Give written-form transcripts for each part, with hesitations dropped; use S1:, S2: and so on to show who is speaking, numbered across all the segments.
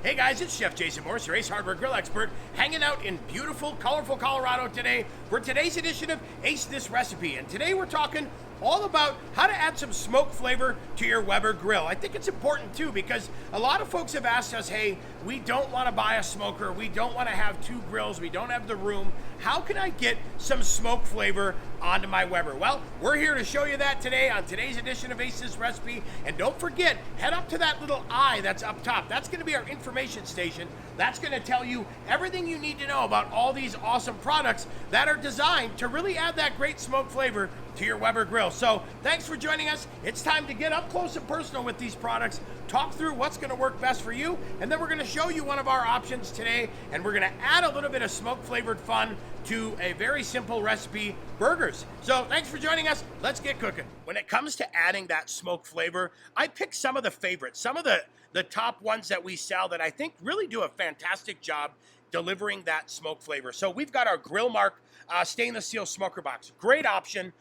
S1: Hey guys, it's Chef Jason Morris, your Ace Hardware Grill expert, hanging out in beautiful, colorful Colorado today for today's edition of Ace This Recipe. And today we're talking all about how to add some smoke flavor to your Weber grill. I think it's important too because a lot of folks have asked us, hey, we don't want to buy a smoker, we don't want to have two grills, we don't have the room. How can I get some smoke flavor onto my Weber? Well, we're here to show you that today on today's edition of Ace This Recipe. And don't forget, head up to that little eye that's up top. That's going to be our information station. That's going to tell you everything you need to know about all these awesome products that are designed to really add that great smoke flavor to your Weber grill. So thanks for joining us. It's time to get up close and personal with these products, talk through what's going to work best for you, and then we're going to show you one of our options today, and we're going to add a little bit of smoke flavored fun to a very simple recipe, burgers. So thanks for joining us. Let's get cooking. When it comes to adding that smoke flavor, I picked some of the favorites, some of the top ones that we sell that I think really do a fantastic job delivering that smoke flavor. So we've got our Grill Mark stainless steel smoker box. Great option.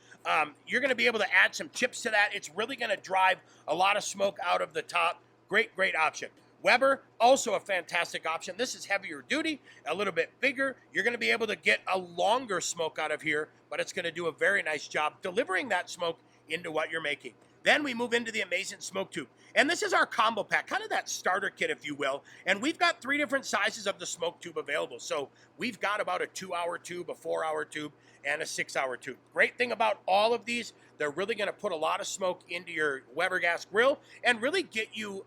S1: You're going to be able to add some chips to that. It's really going to drive a lot of smoke out of the top. Great option. Weber, also a fantastic option. This is heavier duty, a little bit bigger. You're going to be able to get a longer smoke out of here, but it's going to do a very nice job delivering that smoke into what you're making. Then we move into the Amazing Smoke Tube. And this is our combo pack, kind of that starter kit, if you will. And we've got 3 different sizes of the smoke tube available. So we've got about a 2-hour tube, a 4-hour tube, and a 6-hour tube. Great thing about all of these, they're really going to put a lot of smoke into your Weber gas grill and really get you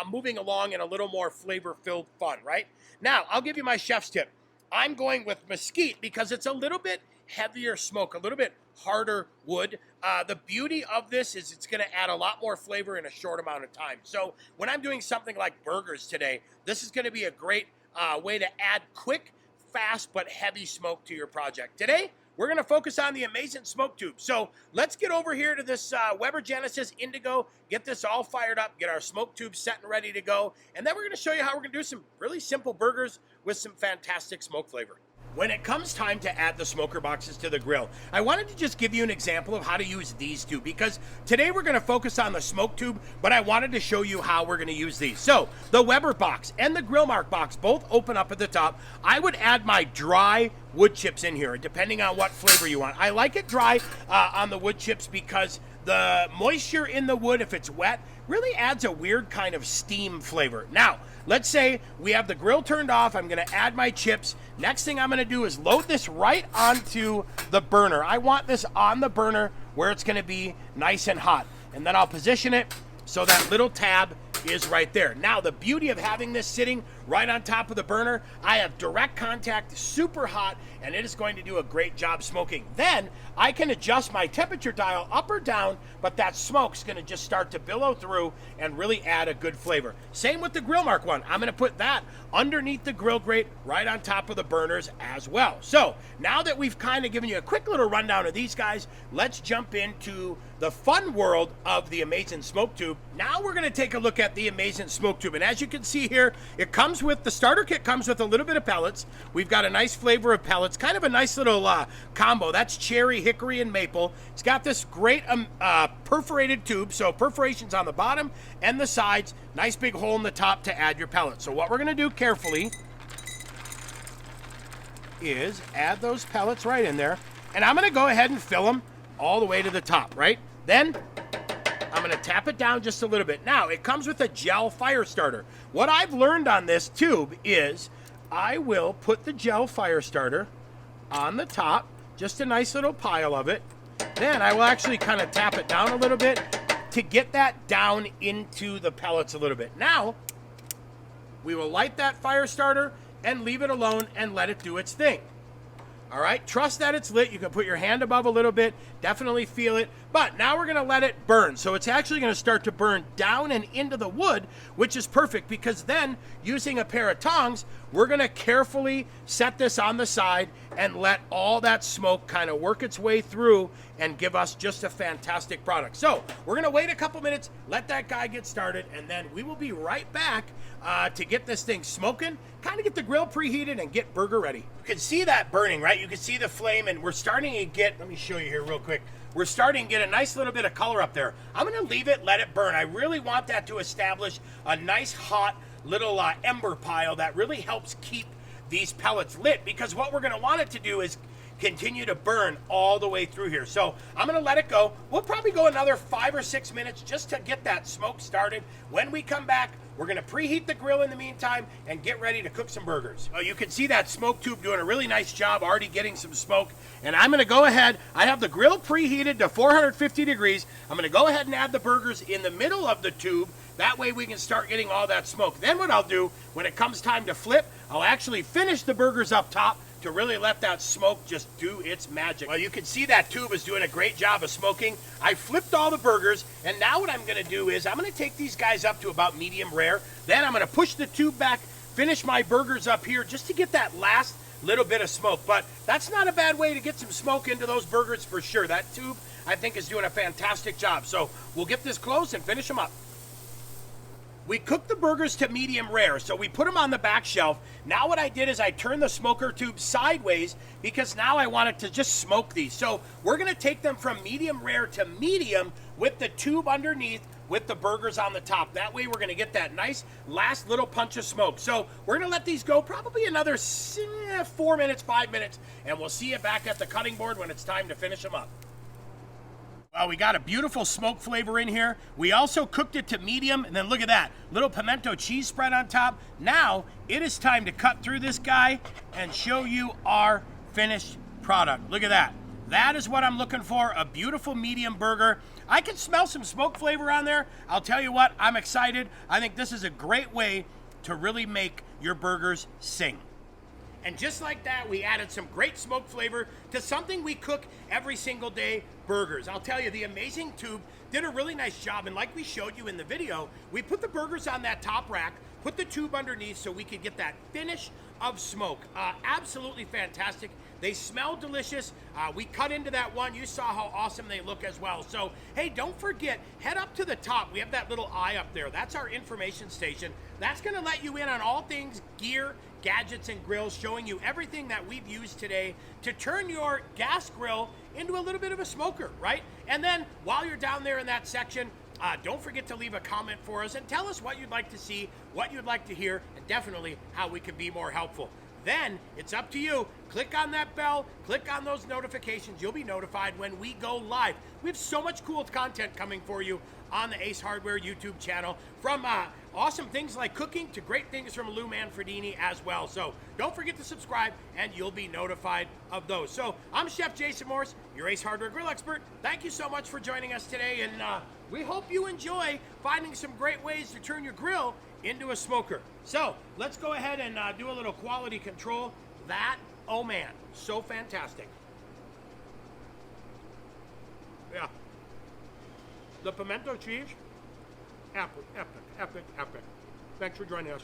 S1: moving along in a little more flavor-filled fun, right? Now, I'll give you my chef's tip. I'm going with Mesquite because it's a little bit heavier smoke, a little bit harder wood. The beauty of this is it's going to add a lot more flavor in a short amount of time. So when I'm doing something like burgers today, this is going to be a great way to add quick, fast, but heavy smoke to your project. Today, we're going to focus on the Amazing Smoke Tube. So let's get over here to this Weber Genesis Indigo, get this all fired up, get our smoke tube set and ready to go, and then we're going to show you how we're going to do some really simple burgers with some fantastic smoke flavor. When it comes time to add the smoker boxes to the grill, I wanted to just give you an example of how to use these two because today we're going to focus on the smoke tube, but I wanted to show you how we're going to use these. So the Weber box and the Grill Mark box both open up at the top. I would add my dry wood chips in here, depending on what flavor you want. I like it dry on the wood chips because the moisture in the wood, if it's wet, really adds a weird kind of steam flavor. Now, let's say we have the grill turned off. I'm going to add my chips. Next thing I'm going to do is load this right onto the burner. I want this on the burner where it's going to be nice and hot. And then I'll position it so that little tab is right there. Now, the beauty of having this sitting right on top of the burner, I have direct contact, super hot, and it is going to do a great job smoking. Then I can adjust my temperature dial up or down, but that smoke's going to just start to billow through and really add a good flavor. Same with the Grill Mark one. I'm going to put that underneath the grill grate right on top of the burners as well. So now that we've kind of given you a quick little rundown of these guys, let's jump into the fun world of the Amazing Smoke Tube. Now we're going to take a look at the Amazing Smoke Tube. And as you can see here, it comes with, the starter kit comes with a little bit of pellets. We've got a nice flavor of pellets, kind of a nice little combo. That's cherry, hickory, and maple. It's got this great perforated tube, so perforations on the bottom and the sides, nice big hole in the top to add your pellets. So what we're going to do carefully is add those pellets right in there. And I'm going to go ahead and fill them all the way to the top, right? Then I'm going to tap it down just a little bit. Now, it comes with a gel fire starter. What I've learned on this tube is I will put the gel fire starter on the top, just a nice little pile of it. Then I will actually kind of tap it down a little bit to get that down into the pellets a little bit. Now, we will light that fire starter and leave it alone and let it do its thing. All right, trust that it's lit. You can put your hand above a little bit, definitely feel it. But now we're gonna let it burn. So it's actually gonna start to burn down and into the wood, which is perfect because then using a pair of tongs, we're gonna carefully set this on the side and let all that smoke kind of work its way through and give us just a fantastic product. So we're gonna wait a couple minutes, let that guy get started, and then we will be right back to get this thing smoking, kind of get the grill preheated and get burger ready. You can see that burning, right? You can see the flame, and we're starting to get, let me show you here real quick. We're starting to get a nice little bit of color up there. I'm gonna leave it, let it burn. I really want that to establish a nice hot little ember pile that really helps keep these pellets lit, because what we're going to want it to do is continue to burn all the way through here. So I'm going to let it go. We'll probably go another 5 or 6 minutes just to get that smoke started. When we come back, we're going to preheat the grill in the meantime and get ready to cook some burgers. Oh, you can see that smoke tube doing a really nice job already getting some smoke. And I'm going to go ahead. I have the grill preheated to 450 degrees. I'm going to go ahead and add the burgers in the middle of the tube. That way we can start getting all that smoke. Then what I'll do, when it comes time to flip, I'll actually finish the burgers up top to really let that smoke just do its magic. Well, you can see that tube is doing a great job of smoking. I flipped all the burgers, and now what I'm gonna do is I'm gonna take these guys up to about medium rare. Then I'm gonna push the tube back, finish my burgers up here just to get that last little bit of smoke. But that's not a bad way to get some smoke into those burgers for sure. That tube, I think, is doing a fantastic job. So we'll get this close and finish them up. We cooked the burgers to medium rare, so we put them on the back shelf. Now what I did is I turned the smoker tube sideways because now I wanted to just smoke these. So we're gonna take them from medium rare to medium with the tube underneath with the burgers on the top. That way we're gonna get that nice last little punch of smoke. So we're gonna let these go probably another 4 minutes, 5 minutes, and we'll see you back at the cutting board when it's time to finish them up. Well, we got a beautiful smoke flavor in here. We also cooked it to medium, and then look at that, little pimento cheese spread on top. Now, it is time to cut through this guy and show you our finished product. Look at that. That is what I'm looking for, a beautiful medium burger. I can smell some smoke flavor on there. I'll tell you what, I'm excited. I think this is a great way to really make your burgers sing. And just like that, we added some great smoke flavor to something we cook every single day, burgers. I'll tell you, the amazing tube did a really nice job. And like we showed you in the video, we put the burgers on that top rack, put the tube underneath so we could get that finish of smoke. Absolutely fantastic. They smell delicious. We cut into that one. You saw how awesome they look as well. So, hey, don't forget, head up to the top. We have that little eye up there. That's our information station. That's going to let you in on all things gear, gadgets, and grills, showing you everything that we've used today to turn your gas grill into a little bit of a smoker, right? And then while you're down there in that section, don't forget to leave a comment for us and tell us what you'd like to see, what you'd like to hear, and definitely how we can be more helpful. Then it's up to you. Click on that bell, click on those notifications. You'll be notified when we go live. We have so much cool content coming for you on the Ace Hardware YouTube channel, from awesome things like cooking to great things from Lou Manfredini as well. So don't forget to subscribe and you'll be notified of those. So I'm Chef Jason Morse, your Ace Hardware grill expert. Thank you so much for joining us today, and we hope you enjoy finding some great ways to turn your grill into a smoker. So let's go ahead and do a little quality control. That, oh man, so fantastic. Yeah. The pimento cheese, epic, epic, epic, epic. Thanks for joining us.